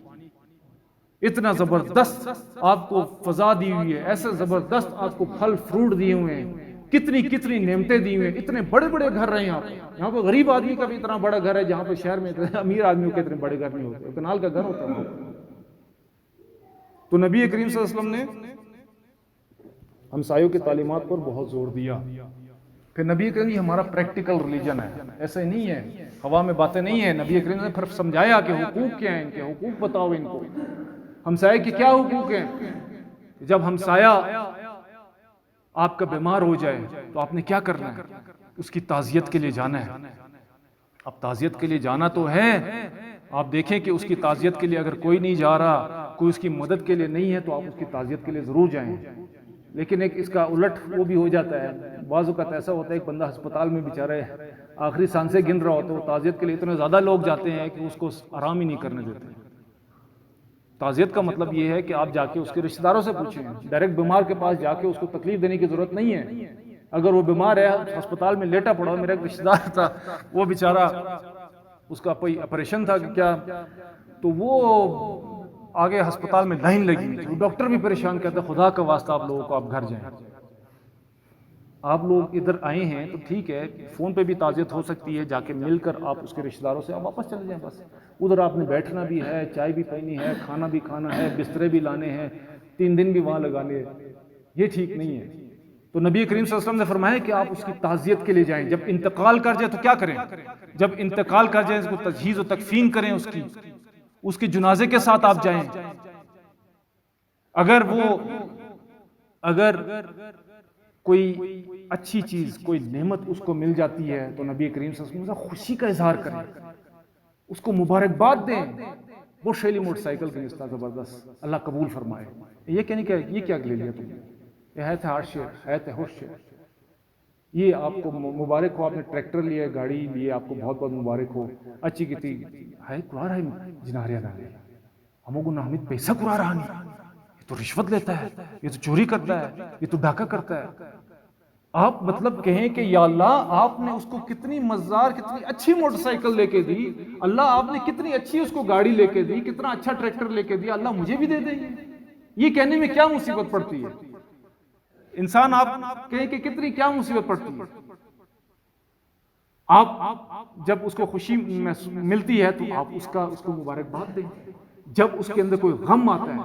اتنا زبردست آپ کو فضا دی ہوئی ہے، ایسے زبردست آپ کو پھل فروٹ دیے ہوئے ہیں، کتنی نعمتیں دی ہوئے ہیں، اتنے بڑے بڑے گھر رہے ہیں آپ، یہاں پہ غریب آدمی کا بھی اتنا بڑا گھر ہے جہاں پہ شہر میں امیر آدمیوں کے اتنے بڑے گھر نہیں ہوتے، کنال کا گھر ہوتا ہے۔ تو نبی کریم صلی اللہ علیہ وسلم نے ہمسایوں کی تعلیمات پر بہت زور دیا۔ پھر نبی کریم یہ ہمارا پریکٹیکل ریلیجن ہے، ایسے نہیں ہے ہوا میں باتیں نہیں ہیں، نبی کریم نے پھر سمجھایا کہ حقوق کیا ہیں، ان کے حقوق بتاؤ، ان کو ہمسائے کے کیا حقوق ہیں۔ جب ہمسایہ آپ کا بیمار ہو جائے تو آپ نے کیا کرنا ہے؟ اس کی تعزیت کے لیے جانا ہے۔ اب تعزیت کے لیے جانا تو ہے، آپ دیکھیں کہ اس کی تعزیت کے لیے اگر کوئی نہیں جا رہا، کوئی اس کی مدد کے لیے نہیں ہے، تو آپ اس کی تعزیت کے لیے ضرور جائیں۔ لیکن ایک اس کا الٹ وہ بھی ہو جاتا ہے، بعض اوقات ایسا ہوتا ہے ایک بندہ ہسپتال میں بیچارہ آخری سانسیں گن رہا ہوتا ہے، وہ تعزیت کے لیے اتنے زیادہ لوگ جاتے ہیں کہ اس کو آرام ہی نہیں کرنے دیتے۔ تعزیت کا مطلب یہ ہے کہ آپ جا کے اس کے رشتہ داروں سے پوچھیں، ڈائریکٹ بیمار کے پاس جا کے اس کو تکلیف دینے کی ضرورت نہیں ہے۔ اگر وہ بیمار ہے، ہسپتال میں لیٹا پڑا، میرا ایک رشتہ دار تھا، وہ بیچارہ اس کا کوئی آپریشن تھا کہ کیا، تو وہ آگے ہسپتال میں لائن لگی، وہ ڈاکٹر بھی پریشان کہتا ہے خدا کا واسطہ آپ لوگوں کو آپ گھر جائیں، آپ لوگ ادھر آئے ہیں تو ٹھیک ہے، فون پہ بھی تعزیت ہو سکتی ہے، جا کے مل کر آپ اس کے رشتہ داروں سے آپ واپس چلے جائیں، بس ادھر آپ نے بیٹھنا بھی ہے، چائے بھی پینی ہے، کھانا بھی کھانا ہے، بسترے بھی لانے ہیں، 3 دن بھی وہاں لگانے، یہ ٹھیک نہیں ہے۔ تو نبی کریم صلی اللہ علیہ وسلم نے فرمایا کہ آپ اس کی تعزیت کے لیے جائیں، جب انتقال کر جائے تو کیا کریں؟ جب انتقال کر جائے اس کو تجہیز و تکفین کریں، اس کے جنازے کے ساتھ آپ جائیں۔ اگر کوئی اچھی چیز، کوئی نعمت اس کو مل جاتی ہے تو نبی کریم صلی اللہ علیہ وسلم خوشی کا اظہار کریں، اس کو مبارکباد دیں، وہ شیلی موٹر سائیکل کا رشتہ زبردست، اللہ قبول فرمائے، یہ کہنے کہ یہ کیا لے لیا تم نے، یہ ہے تھا ہارش ہے تھا ہوش، یہ آپ کو مبارک ہو، آپ نے ٹریکٹر لیا، گاڑی لیے، آپ کو بہت بہت مبارک ہو، اچھی کی تھی ہے قرار ہے جناریہ نہ لے، ہموں کو نامد پیسہ قرار رہا نہیں، یہ تو رشوت لیتا ہے، یہ تو چوری کرتا ہے، یہ تو ڈاکہ کرتا ہے۔ آپ مطلب کہیں کہ یا اللہ آپ نے اس کو کتنی مزار، کتنی اچھی موٹر سائیکل لے کے دی، اللہ آپ نے کتنی اچھی اس کو گاڑی لے کے دی، کتنا اچھا ٹریکٹر لے کے دیا، اللہ مجھے بھی دے دیں، یہ کہنے میں کیا مصیبت پڑتی ہے؟ انسان آپ کہیں کہ کتنی کیا مصیبت پڑتی ہے، آپ جب اس کو خوشی ملتی ہے تو آپ اس کو مبارکباد دیں، جب اس کے اندر کوئی غم آتا ہے،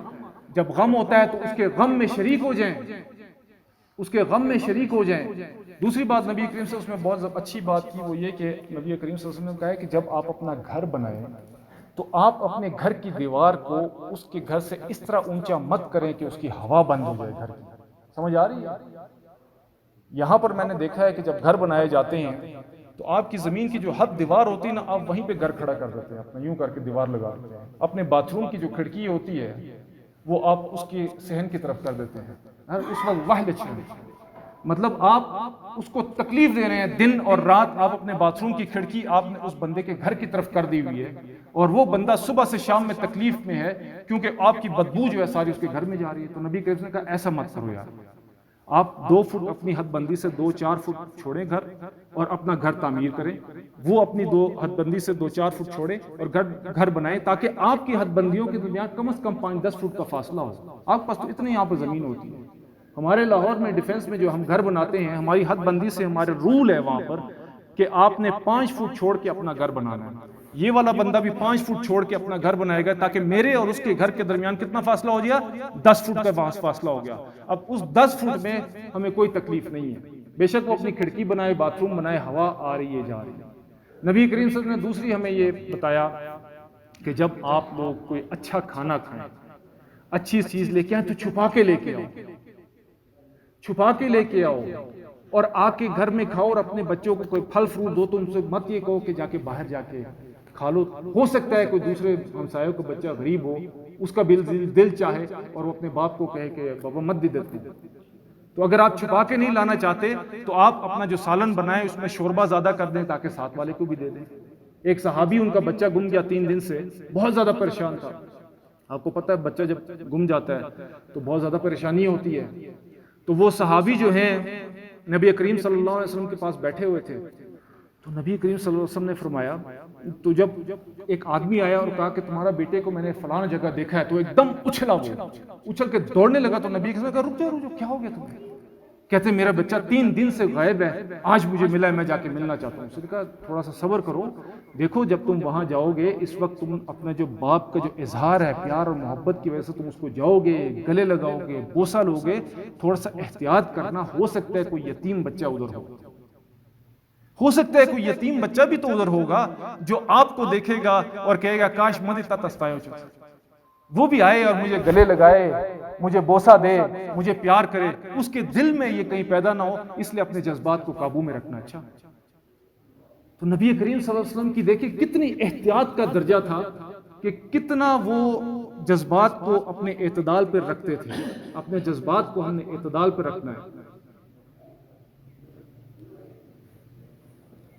جب غم ہوتا ہے تو اس کے غم میں شریک ہو جائیں، اس کے غم میں شریک ہو جائیں۔ دوسری بات نبی کریم صلی اللہ علیہ وسلم نے بہت اچھی بات کی، وہ یہ کہ نبی کریم صلی اللہ علیہ وسلم نے کہا ہے کہ جب آپ اپنا گھر بنائیں تو آپ اپنے گھر کی دیوار کو اس کے گھر سے اس طرح اونچا مت کریں کہ اس کی ہوا بند ہو جائے گھر کی۔ سمجھ آ رہی ہے؟ یہاں پر میں نے دیکھا ہے کہ جب گھر بنائے جاتے ہیں تو آپ کی زمین کی جو حد دیوار ہوتی ہے نا، آپ وہیں پہ گھر کھڑا کر دیتے ہیں، اپنا یوں کر کے دیوار لگا دیتے ہیں۔ اپنے باتھ روم کی جو کھڑکی ہوتی ہے وہ آپ اس کی صحن کی طرف کر دیتے ہیں، اس وقت واحد اچھا ہے، مطلب آپ اس کو تکلیف دے رہے ہیں، دن اور رات آپ اپنے باتھ روم کی کھڑکی آپ نے اس بندے کے گھر کی طرف کر دی ہوئی ہے، اور وہ بندہ صبح سے شام میں تکلیف میں ہے کیونکہ آپ کی بدبو جو ہے ساری اس کے گھر میں جا رہی ہے۔ تو نبی کریم نے کہا ایسا مت کرو یار، آپ 2 فٹ اپنی حد بندی سے 2-4 فٹ چھوڑیں گھر اور اپنا گھر تعمیر کریں، وہ اپنی حد بندی سے 2-4 فٹ چھوڑیں اور گھر بنائیں، تاکہ آپ کی حد بندیوں کے درمیان کم از کم 5-10 فٹ کا فاصلہ ہو۔ آپ کے پاس تو اتنی یہاں پر زمین ہوتی ہے۔ ہمارے لاہور میں ڈیفنس میں جو ہم گھر بناتے ہیں، ہماری حد بندی سے ہمارے رول ہے وہاں پر کہ آپ نے 5 فٹ چھوڑ کے اپنا گھر بنانا ہے۔ یہ والا بندہ بھی 5 فٹ چھوڑ کے اپنا گھر بنائے گا، تاکہ میرے اور اس کے گھر کے درمیان کتنا فاصلہ ہو گیا؟ 10 فٹ کا فاصلہ ہو گیا۔ اب اس 10 فٹ میں ہمیں کوئی تکلیف نہیں ہے، بے شک وہ اپنی کھڑکی بنائے، باتھ روم بنائے، ہوا آ رہی ہے جا رہی ہے۔ نبی کریم صلی اللہ علیہ وسلم نے دوسری ہمیں یہ بتایا کہ جب آپ لوگ کوئی اچھا کھانا کھائیں، اچھی چیز لے کے آئیں تو چھپا کے لے کے آؤ، چھپا کے لے کے آؤ، اور آ کے گھر میں کھاؤ، اور اپنے بچوں کو کوئی پھل فروٹ دو تو ان سے مت یہ کہو کہ جا کے باہر جا کے کھا لو۔ ہو سکتا ہے کوئی دوسرے ہمسایوں کا بچہ غریب ہو، اس کا دل چاہے اور وہ اپنے باپ کو کہے کہ بابا مت دے دیتے، تو اگر آپ چھپا کے نہیں لانا چاہتے تو آپ اپنا جو سالن بنائیں اس میں شوربہ زیادہ کر دیں تاکہ ساتھ والے کو بھی دے دیں۔ ایک صحابی ان کا بچہ گم گیا 3 دن سے، بہت زیادہ پریشان تھا۔ آپ کو پتہ ہے بچہ جب گم جاتا ہے تو بہت زیادہ پریشانی ہوتی ہے، تو وہ صحابی جو ہیں نبی کریم صلی اللہ علیہ وسلم کے پاس بیٹھے ہوئے تھے، تو نبی کریم صلی اللہ علیہ وسلم نے فرمایا، تو جب ایک آدمی آیا اور کہا کہ تمہارا بیٹے کو میں نے فلاں جگہ دیکھا ہے، تو ایک دم اچھلا، وہ اچھل کے دوڑنے لگا، تو نبی نے کہا رک جاؤ کیا ہو گیا تمہیں؟ کہتے میرا بچہ 3 دن سے غائب ہے، آج مجھے ملا ہے، میں جا کے ملنا چاہتا ہوں۔ اس نے کہا تھوڑا سا صبر کرو، دیکھو جب تم وہاں جاؤ گے اس وقت تم اپنا جو باپ کا جو اظہار ہے پیار اور محبت کی وجہ سے تم اس کو جاؤ گے، گلے لگاؤ گے، بوسہ لو گے، تھوڑا سا احتیاط کرنا، ہو سکتا ہے کوئی یتیم بچہ ادھر ہو سکتا ہے کوئی یتیم بچہ بھی تو ادھر ہوگا جو آپ کو دیکھے گا اور کہے گا کاش مد اتنا تستایو چھ، وہ بھی آئے اور مجھے گلے لگائے، مجھے بوسہ دے، مجھے پیار کرے، اس کے دل میں یہ کہیں پیدا نہ ہو، اس لیے اپنے جذبات کو قابو میں رکھنا اچھا۔ تو نبی کریم صلی اللہ علیہ وسلم کی دیکھیں کتنی احتیاط کا درجہ تھا کہ کتنا وہ جذبات کو اپنے اعتدال پر رکھتے تھے۔ اپنے جذبات کو ہم نے اعتدال پر رکھنا ہے۔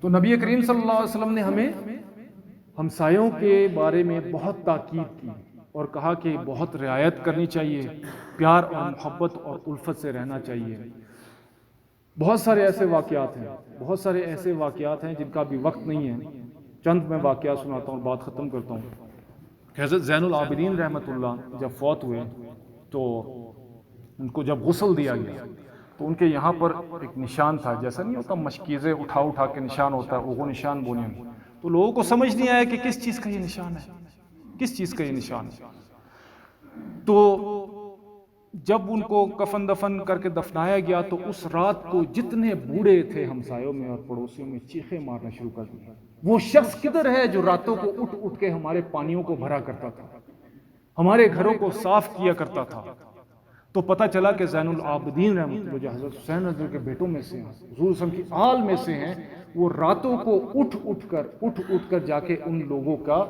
تو نبی کریم صلی اللہ علیہ وسلم نے ہمیں ہمسایوں کے بارے میں بہت تاکید کی اور کہا کہ بہت رعایت کرنی چاہیے، پیار اور محبت اور الفت سے رہنا چاہیے۔ بہت سارے ایسے واقعات ہیں جن کا بھی وقت نہیں ہے، چند میں واقعات سناتا ہوں اور بات ختم کرتا ہوں۔ حضرت زین العابدین رحمۃ اللہ جب فوت ہوئے تو ان کو جب غسل دیا گیا تو ان کے یہاں پر ایک نشان تھا، جیسا نہیں ہوتا مشکیزیں اٹھا کے نشان ہوتا ہے، وہ نشان بونے میں، تو لوگوں کو سمجھ نہیں آیا کہ کس چیز کا یہ نشان ہے، کس چیز کا یہ نشان ہے۔ تو جب ان کو کفن دفن کر کے دفنایا گیا تو اس رات کو جتنے بوڑھے تھے ہمسایوں میں اور پڑوسیوں میں چیخیں مارنا شروع کر دی، وہ شخص کدھر ہے جو راتوں کو اٹھ کے ہمارے پانیوں کو بھرا کرتا تھا، ہمارے گھروں کو صاف کیا کرتا تھا؟ تو پتہ چلا کہ زین العابدین رحمۃ اللہ جو حضرت حسین رضی اللہ کے بیٹوں میں سے ہیں، حضور صلی اللہ علیہ وسلم کی آل میں سے ہیں، وہ راتوں کو اٹھ کر جا کے ان لوگوں کا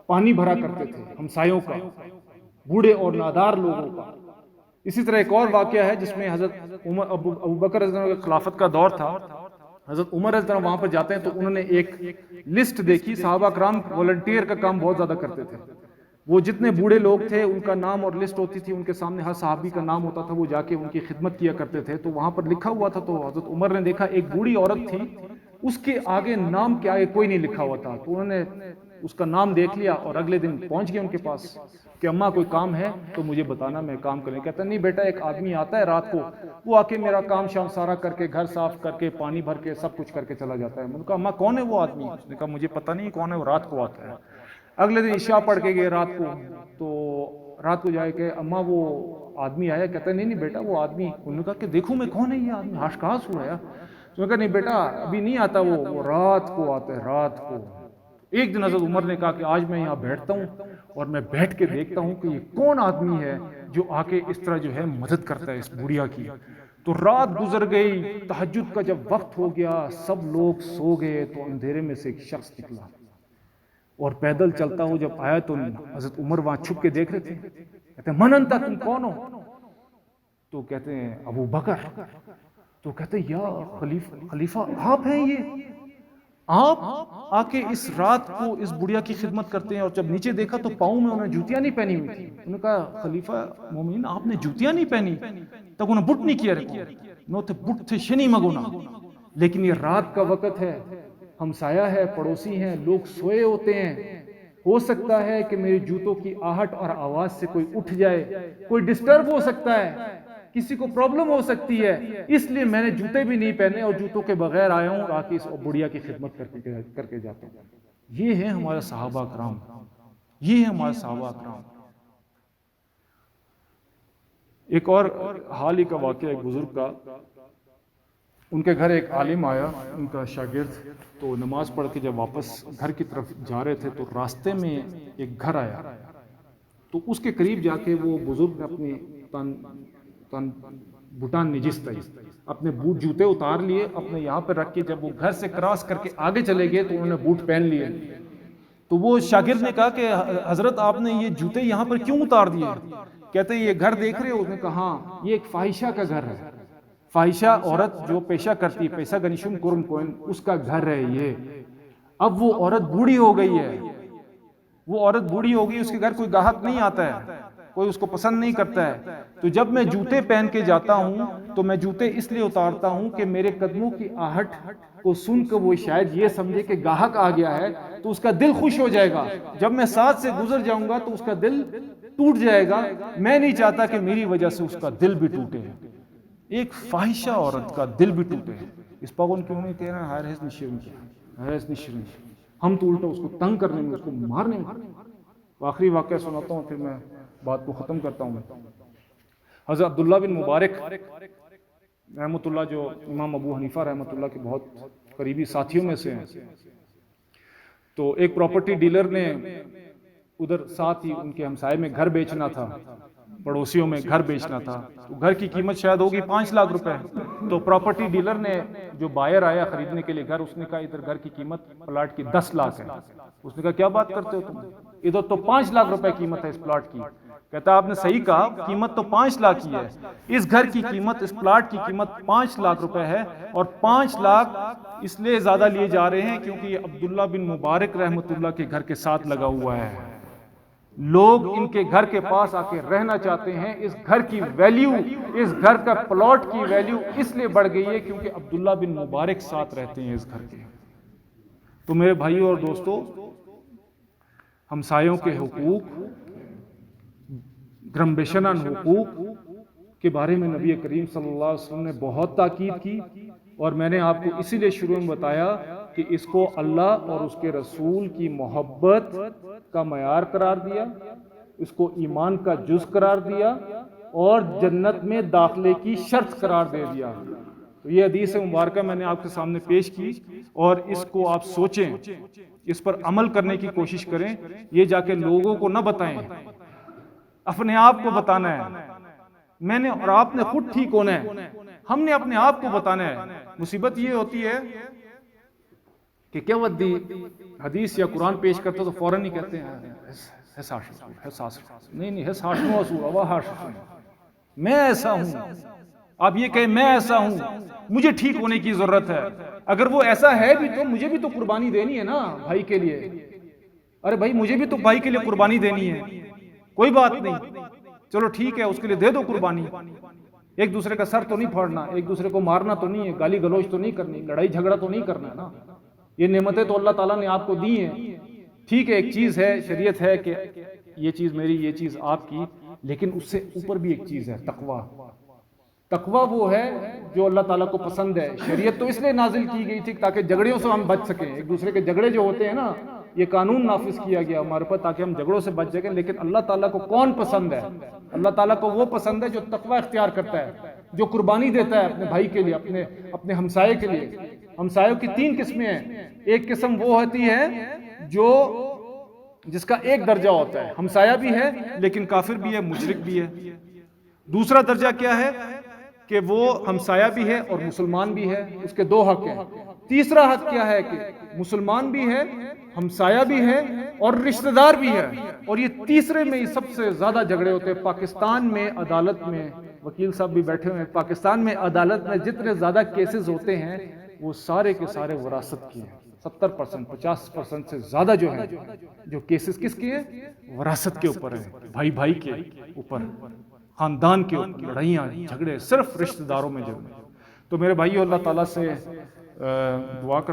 پانی بھرا کرتے تھے، ہمسایوں کا، بوڑھے اور نادار لوگوں کا۔ اسی طرح ایک اور واقعہ ہے جس میں حضرت عمر ابو بکر رضی اللہ عنہ کے خلافت کا دور تھا، حضرت عمر رضی اللہ عنہ وہاں پر جاتے ہیں تو انہوں نے ایک لسٹ دیکھی، صحابہ کرام والنٹیئر کا کام بہت زیادہ کرتے تھے، وہ جتنے بوڑھے لوگ تھے ان کا نام اور لسٹ ہوتی تھی، ان کے سامنے ہر صحابی کا نام ہوتا تھا، وہ جا کے ان کی خدمت کیا کرتے تھے، تو وہاں پر لکھا ہوا تھا، تو حضرت عمر نے دیکھا ایک بوڑھی عورت تھی، اس کے آگے نام کے آگے کوئی نہیں لکھا ہوا تھا، تو انہوں نے اس کا نام دیکھ لیا اور اگلے دن پہنچ گئے ان کے پاس، کہ اماں کوئی کام ہے تو مجھے بتانا، میں کام کریں. کہتا نہیں بیٹا، ایک آدمی آتا ہے رات کو، وہ آ کے میرا کام شام سارا کر کے، گھر صاف کر کے، پانی بھر کے، سب کچھ کر کے چلا جاتا ہے. میں نے کہا اماں کون ہے وہ آدمی؟ اس نے کہا مجھے پتہ نہیں کون ہے، وہ رات کو آتا ہے. اگلے دن عشاء پڑھ کے گئے رات کو، تو رات کو جائے کہ اماں وہ آدمی آیا. کہتا ہے نہیں نہیں بیٹا وہ آدمی. انہوں نے کہا کہ دیکھوں میں کون ہے یہ آدمی، ہاش کہاس ہوا ہے. تو میں کہا نہیں بیٹا ابھی نہیں آتا، وہ رات کو آتا ہے، رات کو. ایک دن حضرت عمر نے کہا کہ آج میں یہاں بیٹھتا ہوں اور میں بیٹھ کے دیکھتا ہوں کہ یہ کون آدمی ہے جو آ کے اس طرح جو ہے مدد کرتا ہے اس بڑھیا کی. تو رات گزر گئی، تہجد کا جب وقت ہو گیا، سب لوگ سو گئے، تو اندھیرے میں سے ایک شخص نکلا اور پیدل چلتا ہوں جب آیا تو حضرت عمر وہاں چھپ کے دیکھ رہے تھے. کہتے ہیں من انت، تم کون ہو؟ تو کہتے ہیں ابو بکر. تو کہتے ہیں یا خلیفہ آپ ہیں، یہ آپ آ کے اس رات کو اس بڑھیا کی خدمت کرتے ہیں. اور جب نیچے دیکھا تو پاؤں میں انہیں جوتیاں نہیں پہنی ہوئی تھی. انہوں نے کہا خلیفہ مومنین آپ نے جوتیاں نہیں پہنی؟ تک انہیں بٹ نہیں کیا رکھو نو تھے بٹ تھے شنی مگونا. لیکن یہ رات کا وقت ہے، ہمسایہ ہے، پڑوسی ہیں، لوگ سوئے ہوتے ہیں، ہو سکتا ہے کہ میرے جوتوں کی آہٹ اور آواز سے کوئی اٹھ جائے، کوئی ڈسٹرب ہو سکتا ہے، کسی کو پرابلم ہو سکتی ہے، اس لیے میں نے جوتے بھی نہیں پہنے اور جوتوں کے بغیر آیا ہوں، آ کے اس بڑھیا کی خدمت کر کے جاتا ہوں. یہ ہے ہمارے صحابہ کرام، یہ ہے ہمارے صحابہ کرام. ایک اور حال ہی کا واقعہ ایک بزرگ کا، ان کے گھر ایک عالم آیا، ان کا شاگرد. تو نماز پڑھ کے جب واپس گھر کی طرف جا رہے تھے تو راستے میں ایک گھر آیا. تو اس کے قریب جا کے وہ بزرگ نے اپنی بوٹان نجس تھا، اپنے بوٹ جوتے اتار لیے، اپنے یہاں پہ رکھ کے جب وہ گھر سے کراس کر کے آگے چلے گئے تو انہوں نے بوٹ پہن لیے. تو وہ شاگرد نے کہا کہ حضرت آپ نے یہ جوتے یہاں پر کیوں اتار دیے؟ کہتے ہیں یہ گھر دیکھ رہے ہو؟ اس نے کہا ہاں یہ ایک فاحشہ کا گھر ہے، فاحشہ عورت جو پیشہ کرتی ہے، پیسہ گنیشم کرم کوئن، اس کا گھر ہے یہ. اب وہ عورت بوڑھی ہو گئی ہے، وہ عورت بوڑھی ہو گئی، اس کے گھر کوئی گاہک نہیں آتا ہے، کوئی اس کو پسند نہیں کرتا ہے. تو جب میں جوتے پہن کے جاتا ہوں تو میں جوتے اس لیے اتارتا ہوں کہ میرے قدموں کی آہٹ کو سن کے وہ شاید یہ سمجھے کہ گاہک آ گیا ہے تو اس کا دل خوش ہو جائے گا. جب میں ساتھ سے گزر جاؤں گا تو اس کا دل ٹوٹ جائے گا، میں نہیں چاہتا کہ میری وجہ سے اس کا دل بھی ٹوٹے. ایک فاحشہ عورت کا دل بھی ٹوٹے. اس پاگون کیوں نہیں کہہ رہا ہے حیرت نشرین، ہم تو الٹا اس کو تنگ کرنے میں، اس کو مارنے میں. آخری واقعہ سناتا ہوں پھر میں بات کو ختم کرتا ہوں. حضرت عبداللہ بن مبارک رحمۃ اللہ، جو امام ابو حنیفہ رحمۃ اللہ کے بہت قریبی ساتھیوں میں سے ہیں، تو ایک پراپرٹی ڈیلر نے ادھر ساتھ ہی ان کے ہمسائے میں گھر بیچنا تھا، پڑوسیوں میں گھر بیچنا تھا. تو گھر کی قیمت شاید ہوگی 5 لاکھ روپے. تو پراپرٹی ڈیلر نے، جو بائر آیا خریدنے کے لیے گھر، اس نے کہا ادھر گھر کی قیمت پلاٹ کی 10 لاکھ ہے. اس نے کہا کیا بات کرتے ہو تم، ادھر تو 5 لاکھ روپے قیمت ہے اس پلاٹ کی. کہتا آپ نے صحیح کہا، قیمت تو 5 لاکھ ہی ہے، اس گھر کی قیمت، اس پلاٹ کی قیمت 5 لاکھ روپے ہے. اور 5 لاکھ اس لیے زیادہ لیے جا رہے ہیں کیونکہ یہ عبداللہ بن مبارک رحمۃ اللہ کے گھر کے ساتھ لگا ہوا ہے. لوگ ان کے گھر کے پاس آ کے رہنا چاہتے ہیں. اس گھر کی ویلیو، اس گھر کا پلاٹ کی ویلیو اس لیے بڑھ گئی ہے کیونکہ عبداللہ بن مبارک ساتھ رہتے ہیں اس گھر کے. تو میرے بھائیوں اور دوستو، ہمسایوں کے حقوق، گرمبیشنان حقوق کے بارے میں نبی کریم صلی اللہ علیہ وسلم نے بہت تاکید کی. اور میں نے آپ کو اسی لیے شروع میں بتایا کہ اس کو اللہ اور اس کے رسول کی محبت کا معیار قرار دیا، اس کو ایمان کا جز قرار دیا اور جنت میں داخلے کی شرط قرار دے دیا. تو یہ حدیث مبارکہ میں نے آپ کے سامنے پیش کی، اور اس کو آپ سوچیں، اس پر عمل کرنے کی کوشش کریں. یہ جا کے لوگوں کو نہ بتائیں، اپنے آپ کو بتانا ہے. میں نے اور آپ نے خود ٹھیک ہونا ہے، ہم نے اپنے آپ کو بتانا ہے. مصیبت یہ ہوتی ہے کہ کیا ودی حدیث یا قرآن پیش کرتے تو فوراً ہی کہتے ہیں میں ایسا ہوں. آپ یہ کہیں میں ایسا ہوں، مجھے ٹھیک ہونے کی ضرورت ہے. اگر وہ ایسا ہے بھی تو مجھے بھی تو قربانی دینی ہے نا بھائی کے لیے. ارے بھائی مجھے بھی تو بھائی کے لیے قربانی دینی ہے. کوئی بات نہیں، چلو ٹھیک ہے، اس کے لیے دے دو قربانی. ایک دوسرے کا سر تو نہیں پھاڑنا، ایک دوسرے کو مارنا تو نہیں ہے، گالی گلوچ تو نہیں کرنی، لڑائی جھگڑا تو نہیں کرنا ہے نا. یہ نعمتیں تو اللہ تعالیٰ نے آپ کو دی ہیں. ٹھیک ہے، ایک چیز ہے، شریعت ہے کہ یہ چیز میری، یہ چیز آپ کی، لیکن اس سے اوپر بھی ایک چیز ہے، تقویٰ۔ تقویٰ وہ ہے جو اللہ تعالیٰ کو پسند ہے۔ شریعت تو اس لیے نازل کی گئی تھی تاکہ جھگڑیوں سے ہم بچ سکیں، ایک دوسرے کے جھگڑے جو ہوتے ہیں نا، یہ قانون نافذ کیا گیا ہمارے پر تاکہ ہم جھگڑوں سے بچ سکیں۔ لیکن اللہ تعالیٰ کو کون پسند ہے؟ اللہ تعالیٰ کو وہ پسند ہے جو تقویٰ اختیار کرتا ہے، جو قربانی دیتا ہے اپنے بھائی کے لیے، اپنے ہمسائے کے لیے۔ ہمسایوں کی 3 قسمیں ہیں۔ ایک قسم وہ ہوتی ہے جس کا ایک درجہ ہوتا ہے، ہمسایہ بھی ہے لیکن کافر بھی ہے، مشرک بھی ہے۔ دوسرا درجہ کیا ہے کہ وہ ہمسایہ بھی ہے اور مسلمان بھی ہے، اس کے 2 حق ہیں۔ تیسرا حق کیا ہے کہ مسلمان بھی ہے، ہمسایہ بھی ہے اور رشتہ دار بھی ہے، اور یہ تیسرے میں ہی سب سے زیادہ جھگڑے ہوتے ہیں۔ پاکستان میں عدالت میں، وکیل صاحب بھی بیٹھے ہوئے ہیں، پاکستان میں عدالت میں جتنے زیادہ کیسز ہوتے ہیں وہ سارے کے سارے وراثت کی ہیں۔ 70%، 50% سے زیادہ جو ہیں، جو کیسز کس کے ہیں؟ وراثت کے اوپر ہیں، بھائی بھائی کے اوپر، خاندان کے اوپر لڑائیاں جھگڑے، صرف رشتہ داروں میں جھگڑے۔ تو میرے بھائیو، اللہ تعالیٰ سے دعا کر